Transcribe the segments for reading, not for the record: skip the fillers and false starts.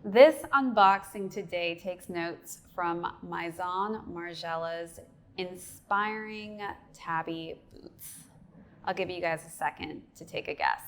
This unboxing today takes notes from Martin Margiela's inspiring Tabi boots. I'll give you guys a second to take a guess.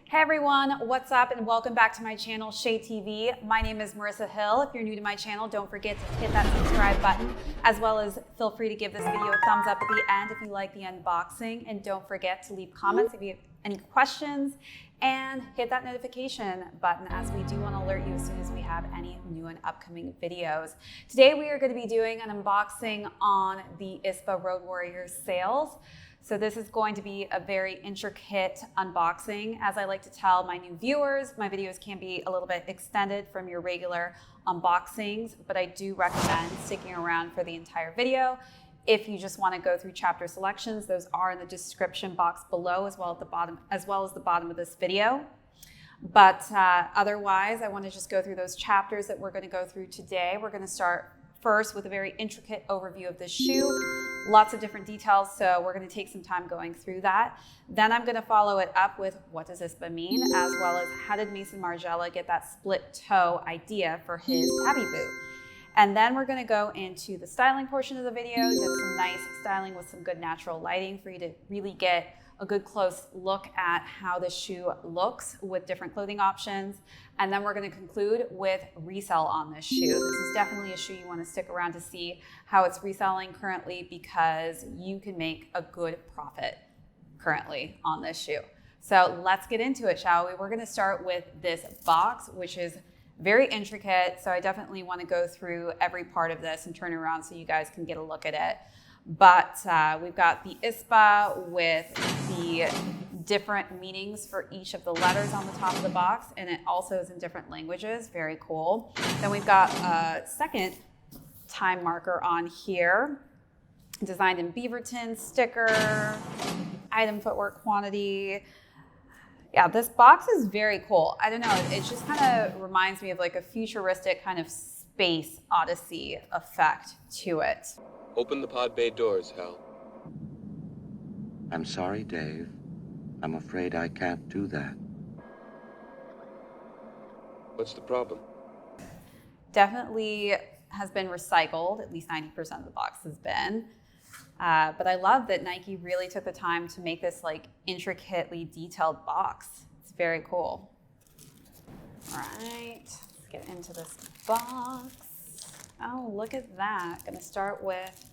Hey everyone, what's up and welcome back to my channel, ShadeTV. My name is Marissa Hill. If you're new to my channel, don't forget to hit that subscribe button, as well as feel free to give this video a thumbs up at the end if you like the unboxing, and don't forget to leave comments if you have any questions, and hit that notification button as we do want to alert you as soon as we have any new and upcoming videos. Today we are going to be doing an unboxing on the ISPA Road Warrior sales. So this is going to be a very intricate unboxing. As I like to tell my new viewers, my videos can be a little bit extended from your regular unboxings, but I do recommend sticking around for the entire video. If you just want to go through chapter selections, those are in the description box below, as well as the bottom of this video. But otherwise, I want to just go through those chapters that we're going to go through today. We're going to start first with a very intricate overview of the shoe, lots of different details, so we're going to take some time going through that. Then I'm going to follow it up with what does ISPA mean, as well as how did Martin Margiela get that split toe idea for his Tabi boot. And then we're going to go into the styling portion of the video, did some nice styling with some good natural lighting for you to really get a good close look at how the shoe looks with different clothing options. And then we're going to conclude with resale on this shoe. This is definitely a shoe you want to stick around to see how it's reselling currently, because you can make a good profit currently on this shoe. So let's get into it, shall we? We're going to start with this box, which is very intricate. So I definitely want to go through every part of this and turn it around so you guys can get a look at it. But we've got the ISPA with the different meanings for each of the letters on the top of the box, and it also is in different languages. Very cool. Then we've got a second time marker on here, designed in Beaverton, sticker, item footwear quantity. Yeah, this box is very cool. I don't know, it just kind of reminds me of like a futuristic kind of space odyssey effect to it. Open the pod bay doors, Hal. I'm sorry, Dave. I'm afraid I can't do that. What's the problem? Definitely has been recycled, at least 90% of the box has been. But I love that Nike really took the time to make this like intricately detailed box. It's very cool. All right, let's get into this box. Oh, look at that. Gonna start with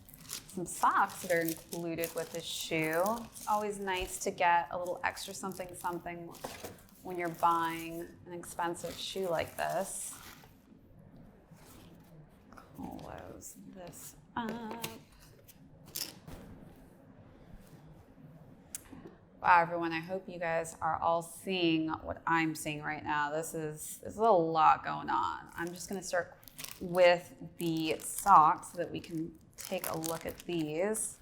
some socks that are included with this shoe. It's always nice to get a little extra something when you're buying an expensive shoe like this. Close this up. Wow, everyone, I hope you guys are all seeing what I'm seeing right now. There's a lot going on. I'm just gonna start with the socks so that we can take a look at these.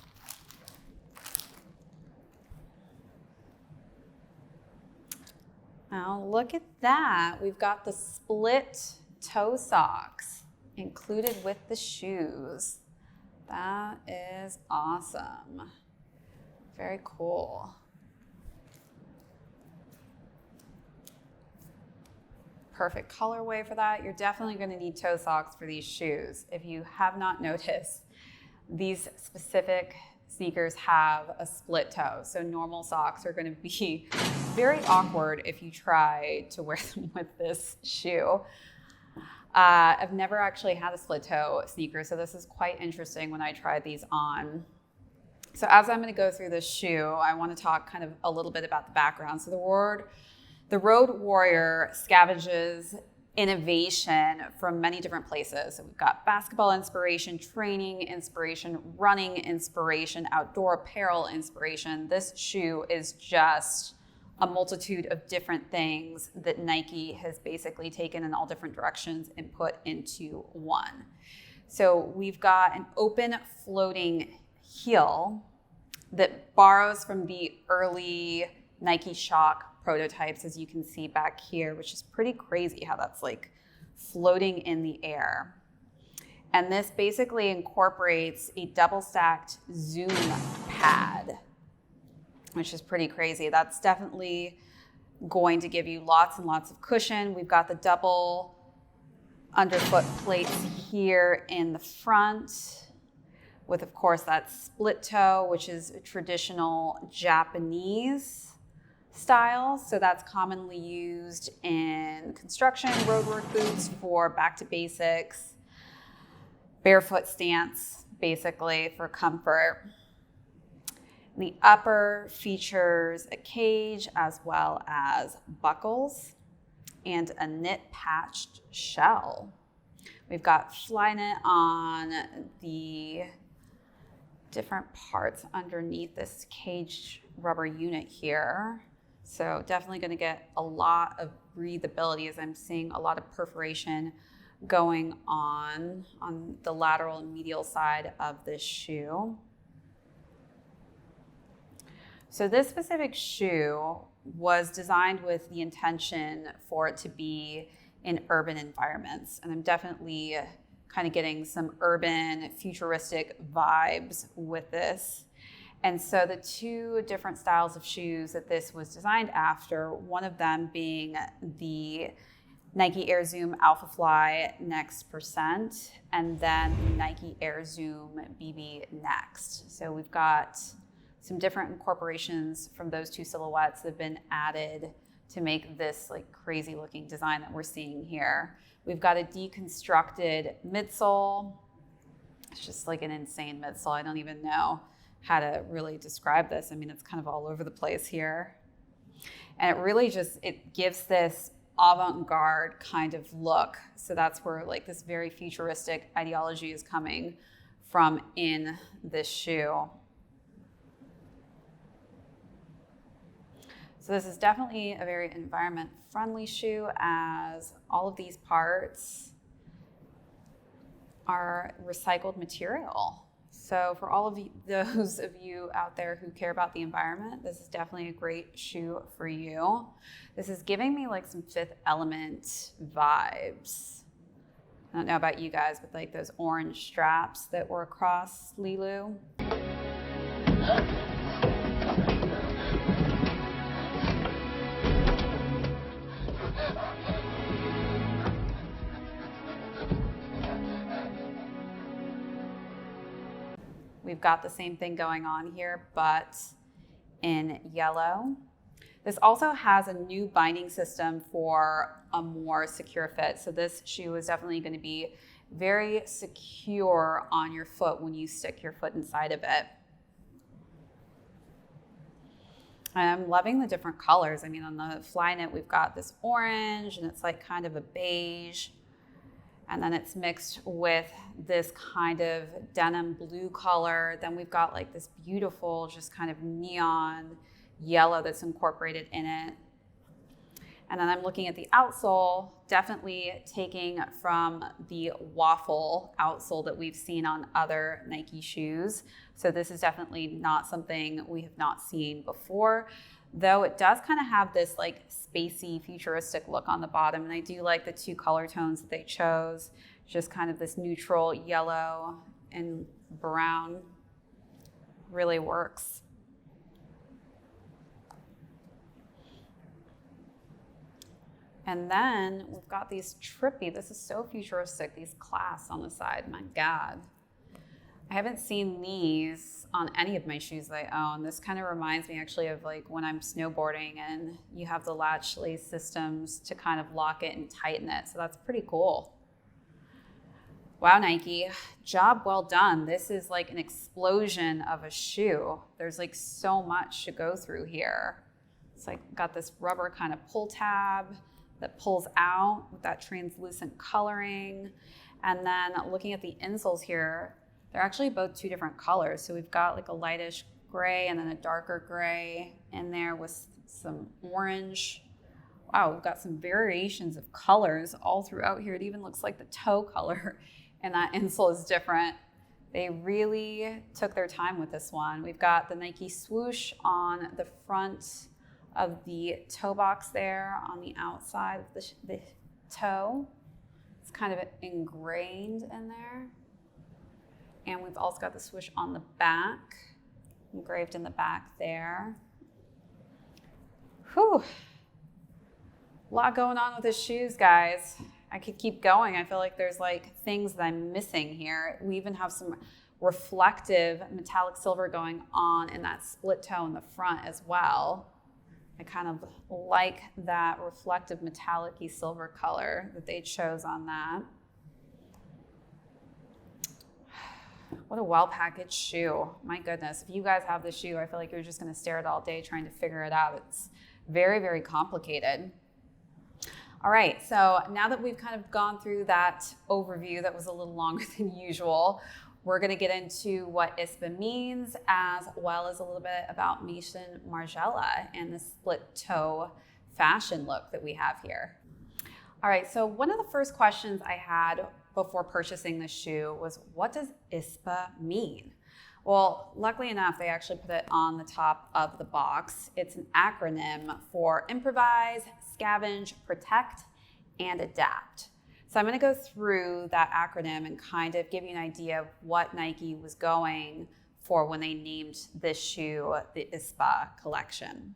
Now look at that. We've got the split toe socks included with the shoes. That is awesome. Very cool. Perfect colorway for that. You're definitely going to need toe socks for these shoes. If you have not noticed, these specific sneakers have a split toe. So normal socks are going to be very awkward if you try to wear them with this shoe. I've never actually had a split toe sneaker, so this is quite interesting when I tried these on. So as I'm going to go through this shoe, I want to talk kind of a little bit about the background. So the Road Warrior scavenges innovation from many different places. So we've got basketball inspiration, training inspiration, running inspiration, outdoor apparel inspiration. This shoe is just a multitude of different things that Nike has basically taken in all different directions and put into one. So we've got an open floating heel that borrows from the early Nike Shock prototypes, as you can see back here, which is pretty crazy how that's like floating in the air. And this basically incorporates a double stacked zoom pad, which is pretty crazy. That's definitely going to give you lots and lots of cushion. We've got the double underfoot plates here in the front with, of course, that split toe, which is a traditional Japanese style. So that's commonly used in construction, roadwork boots for back to basics, barefoot stance, basically for comfort. The upper features a cage as well as buckles and a knit patched shell. We've got fly knit on the different parts underneath this cage rubber unit here. So definitely going to get a lot of breathability, as I'm seeing a lot of perforation going on the lateral and medial side of this shoe. So this specific shoe was designed with the intention for it to be in urban environments. And I'm definitely kind of getting some urban futuristic vibes with this. And so the two different styles of shoes that this was designed after, one of them being the Nike Air Zoom Alpha Fly Next Percent, and then the Nike Air Zoom BB Next. So we've got some different incorporations from those two silhouettes that have been added to make this like crazy looking design that we're seeing here. We've got a deconstructed midsole. It's just like an insane midsole. I don't even know how to really describe this. I mean, it's kind of all over the place here. And it really just, it gives this avant-garde kind of look. So that's where like this very futuristic ideology is coming from in this shoe. So this is definitely a very environment-friendly shoe, as all of these parts are recycled material. So for all of those of you out there who care about the environment, this is definitely a great shoe for you. This is giving me like some Fifth Element vibes. I don't know about you guys, but like those orange straps that were across Lilu. We've got the same thing going on here, but in yellow. This also has a new binding system for a more secure fit. So this shoe is definitely going to be very secure on your foot when you stick your foot inside of it. I'm loving the different colors. I mean, on the Flyknit, we've got this orange and it's like kind of a beige. And then it's mixed with this kind of denim blue color. Then we've got like this beautiful, just kind of neon yellow that's incorporated in it. And then I'm looking at the outsole, definitely taking from the waffle outsole that we've seen on other Nike shoes. So this is definitely not something we have not seen before, though it does kind of have this like spacey, futuristic look on the bottom. And I do like the two color tones that they chose, just kind of this neutral yellow and brown. Really works. And then we've got these trippy, this is so futuristic, these clasps on the side, my God. I haven't seen these on any of my shoes that I own. This kind of reminds me actually of like when I'm snowboarding and you have the latch lace systems to kind of lock it and tighten it. So that's pretty cool. Wow, Nike, job well done. This is like an explosion of a shoe. There's like so much to go through here. It's like got this rubber kind of pull tab that pulls out with that translucent coloring. And then looking at the insoles here, they're actually both two different colors. So we've got like a lightish gray and then a darker gray in there with some orange. Wow, we've got some variations of colors all throughout here. It even looks like the toe color and that insole is different. They really took their time with this one. We've got the Nike swoosh on the front of the toe box there on the outside of the toe. It's kind of ingrained in there. And we've also got the swoosh on the back, engraved in the back there. Whew. A lot going on with his shoes, guys. I could keep going. I feel like there's like things that I'm missing here. We even have some reflective metallic silver going on in that split toe in the front as well. I kind of like that reflective metallic-y silver color that they chose on that. What a well-packaged shoe. My goodness, if you guys have this shoe, I feel like you're just gonna stare at it all day trying to figure it out. It's very, very complicated. All right, so now that we've kind of gone through that overview that was a little longer than usual, we're gonna get into what ISPA means, as well as a little bit about Martin Margiela and the split toe fashion look that we have here. All right, so one of the first questions I had before purchasing this shoe was, what does ISPA mean? Well, luckily enough, they actually put it on the top of the box. It's an acronym for improvise, scavenge, protect, and adapt. So I'm gonna go through that acronym and kind of give you an idea of what Nike was going for when they named this shoe the ISPA collection.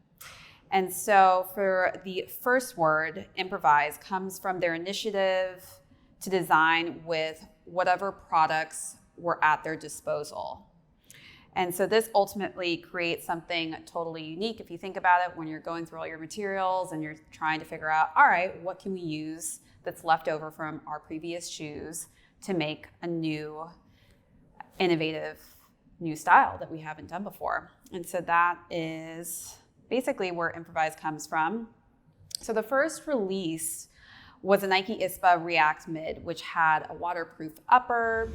And so for the first word, improvise, comes from their initiative to design with whatever products were at their disposal. And so this ultimately creates something totally unique. If you think about it, when you're going through all your materials and you're trying to figure out, all right, what can we use that's left over from our previous shoes to make a new, innovative, new style that we haven't done before. And so that is basically where improvise comes from. So the first release was a Nike ISPA React Mid, which had a waterproof upper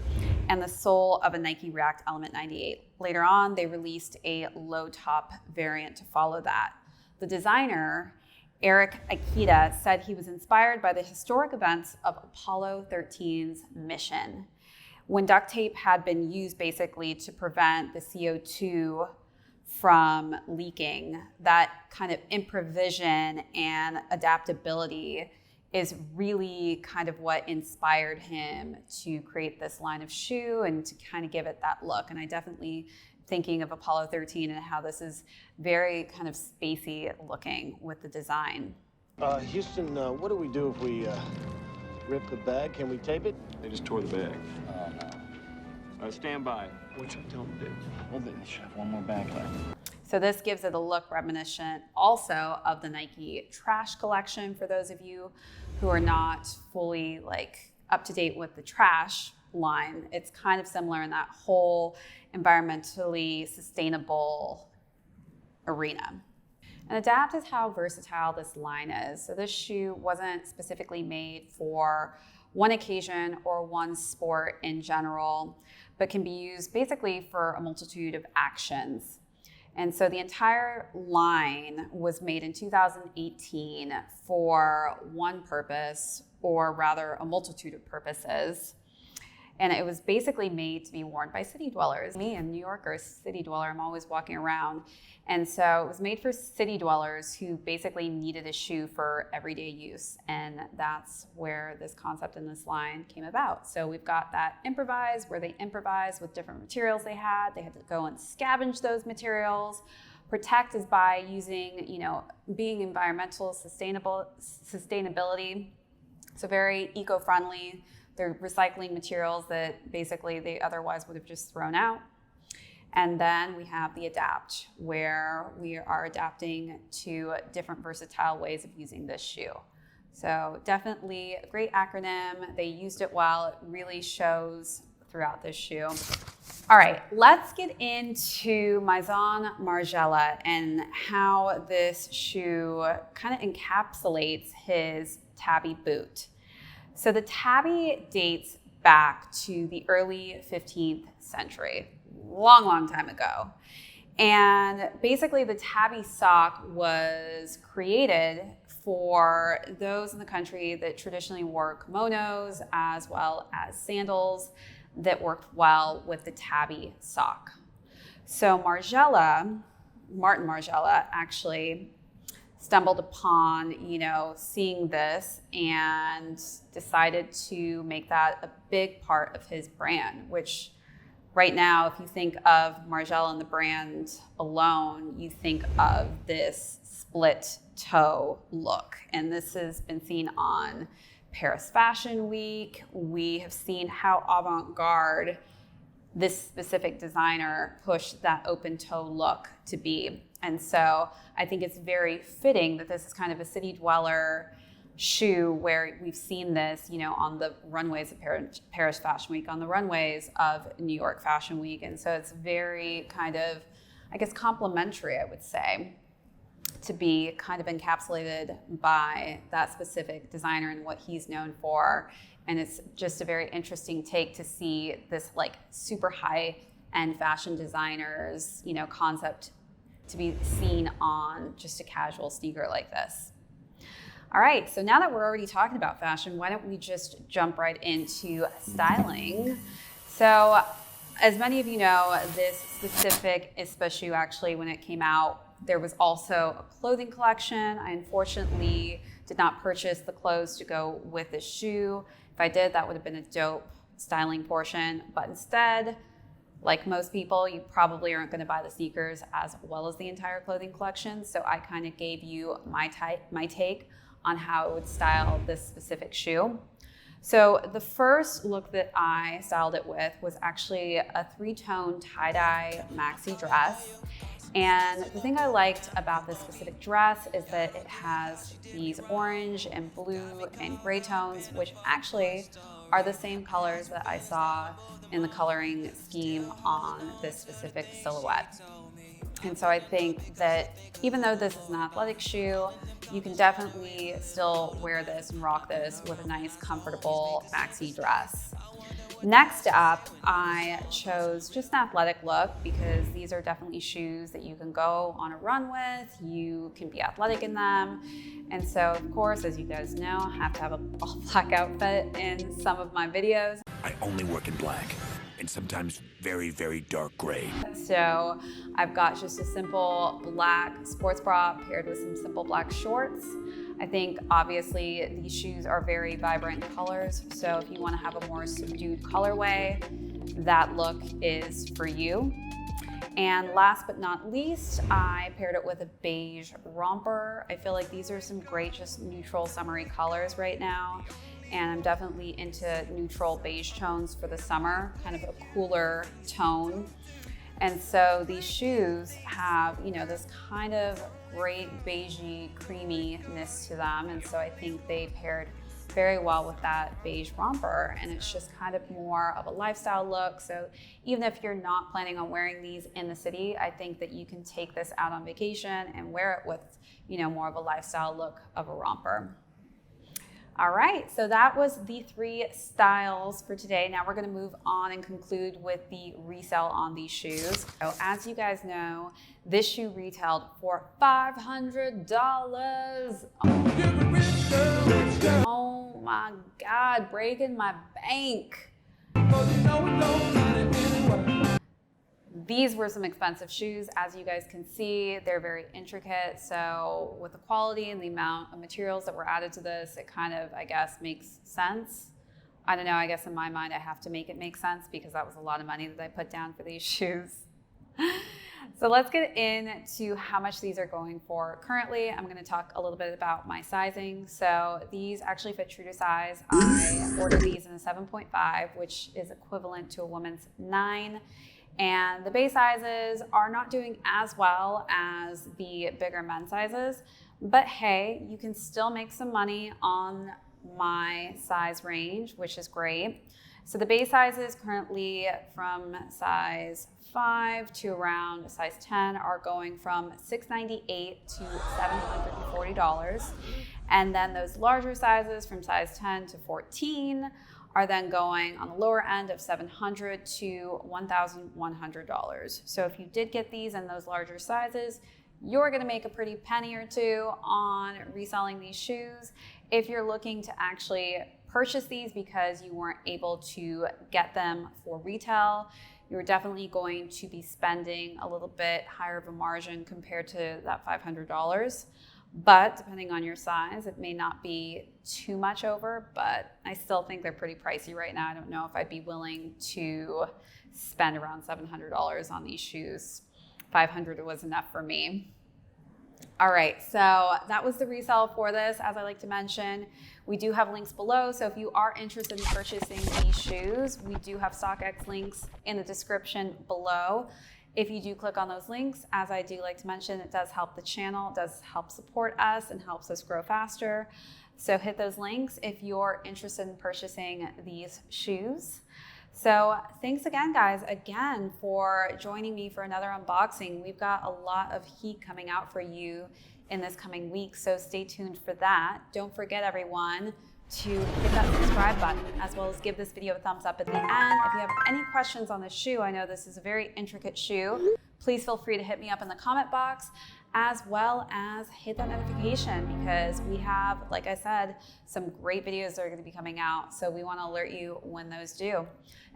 and the sole of a Nike React Element 98. Later on, they released a low top variant to follow that. The designer, Eric Akita, said he was inspired by the historic events of Apollo 13's mission, when duct tape had been used basically to prevent the CO2 from leaking. That kind of improvisation and adaptability is really kind of what inspired him to create this line of shoe and to kind of give it that look. And I definitely thinking of Apollo 13 and how this is very kind of spacey looking with the design. Houston, what do we do if we rip the bag? Can we tape it? They just tore the bag. Oh, no. Stand by. Which I don't do. Well, they should have one more bag left. So this gives it a look reminiscent also of the Nike Trash collection. For those of you who are not fully like up to date with the Trash line, it's kind of similar in that whole environmentally sustainable arena. And adapt is how versatile this line is. So this shoe wasn't specifically made for one occasion or one sport in general, but can be used basically for a multitude of actions. And so the entire line was made in 2018 for one purpose, or rather a multitude of purposes. And it was basically made to be worn by city dwellers. Me, a New Yorker, city dweller, I'm always walking around. And so it was made for city dwellers who basically needed a shoe for everyday use. And that's where this concept in this line came about. So we've got that improvise, where they improvised with different materials they had. They had to go and scavenge those materials. Protect is by using, being environmental, sustainability. So very eco-friendly. They're recycling materials that basically they otherwise would have just thrown out. And then we have the adapt, where we are adapting to different versatile ways of using this shoe. So definitely a great acronym. They used it well. It really shows throughout this shoe. All right, let's get into Martin Margiela and how this shoe kind of encapsulates his Tabi boot. So the Tabi dates back to the early 15th century, long time ago. And basically the Tabi sock was created for those in the country that traditionally wore kimonos as well as sandals that worked well with the Tabi sock. So Martin Margiela actually stumbled upon, seeing this and decided to make that a big part of his brand, which right now, if you think of Margiela and the brand alone, you think of this split toe look. And this has been seen on Paris Fashion Week. We have seen how avant-garde this specific designer pushed that open toe look to be. And so I think it's very fitting that this is kind of a city dweller shoe where we've seen this, on the runways of Paris Fashion Week, on the runways of New York Fashion Week. And so it's very kind of, I guess, complimentary, I would say, to be kind of encapsulated by that specific designer and what he's known for. And it's just a very interesting take to see this like super high-end fashion designer's, concept to be seen on just a casual sneaker like this. All right, so now that we're already talking about fashion, why don't we just jump right into styling? So as many of you know, this specific ISPA shoe, actually, when it came out, there was also a clothing collection. I unfortunately did not purchase the clothes to go with the shoe. If I did, that would have been a dope styling portion. But instead, like most people, you probably aren't going to buy the sneakers as well as the entire clothing collection. So I kind of gave you my take on how I would style this specific shoe. So the first look that I styled it with was actually a 3-tone tie-dye maxi dress. And the thing I liked about this specific dress is that it has these orange and blue and gray tones, which actually are the same colors that I saw in the coloring scheme on this specific silhouette. And so I think that even though this is an athletic shoe, you can definitely still wear this and rock this with a nice, comfortable maxi dress. Next up, I chose just an athletic look because these are definitely shoes that you can go on a run with. You can be athletic in them. And so, of course, as you guys know, I have to have an all black outfit in some of my videos. I only work in black, and sometimes very, very dark gray. So I've got just a simple black sports bra paired with some simple black shorts. I think obviously these shoes are very vibrant colors. So if you want to have a more subdued colorway, that look is for you. And last but not least, I paired it with a beige romper. I feel like these are some great, just neutral summery colors right now. And I'm definitely into neutral beige tones for the summer, kind of a cooler tone. And so these shoes have, this kind of great beigey creaminess to them. And so I think they paired very well with that beige romper. And it's just kind of more of a lifestyle look. So even if you're not planning on wearing these in the city, I think that you can take this out on vacation and wear it with, more of a lifestyle look of a romper. All right, so that was the 3 styles for today. Now we're gonna move on and conclude with the resale on these shoes. So as you guys know, this shoe retailed for $500. Oh my God, breaking my bank. These were some expensive shoes. As you guys can see, they're very intricate. So with the quality and the amount of materials that were added to this, it kind of, I guess, makes sense. I don't know, I guess in my mind, I have to make it make sense because that was a lot of money that I put down for these shoes. So let's get into how much these are going for. Currently, I'm gonna talk a little bit about my sizing. So these actually fit true to size. I ordered these in a 7.5, which is equivalent to a woman's 9. And the base sizes are not doing as well as the bigger men's sizes, but hey, you can still make some money on my size range, which is great. So the base sizes currently from size 5 to around size 10 are going from $698 to $740. And then those larger sizes from size 10 to 14 are then going on the lower end of $700 to $1,100. So if you did get these in those larger sizes, you're gonna make a pretty penny or two on reselling these shoes. If you're looking to actually purchase these because you weren't able to get them for retail, you're definitely going to be spending a little bit higher of a margin compared to that $500. but depending on your size, it may not be too much over, but I still think they're pretty pricey right now. I don't know if I'd be willing to spend around $700 on these shoes. $500 was enough for me. All right, so that was the resale for this. As I like to mention, we do have links below. So if you are interested in purchasing these shoes, we do have StockX links in the description below. If you do click on those links, as I do like to mention, it does help the channel, it does help support us and helps us grow faster. So hit those links if you're interested in purchasing these shoes. So thanks again, guys, for joining me for another unboxing. We've got a lot of heat coming out for you in this coming week, so stay tuned for that. Don't forget, everyone, to hit that subscribe button, as well as give this video a thumbs up at the end. If you have any questions on this shoe, I know this is a very intricate shoe, please feel free to hit me up in the comment box, as well as hit that notification, because we have, like I said, some great videos that are going to be coming out. So we want to alert you when those do.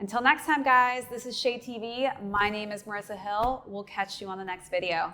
Until next time, guys, this is ShadeTV. My name is Marissa Hill. We'll catch you on the next video.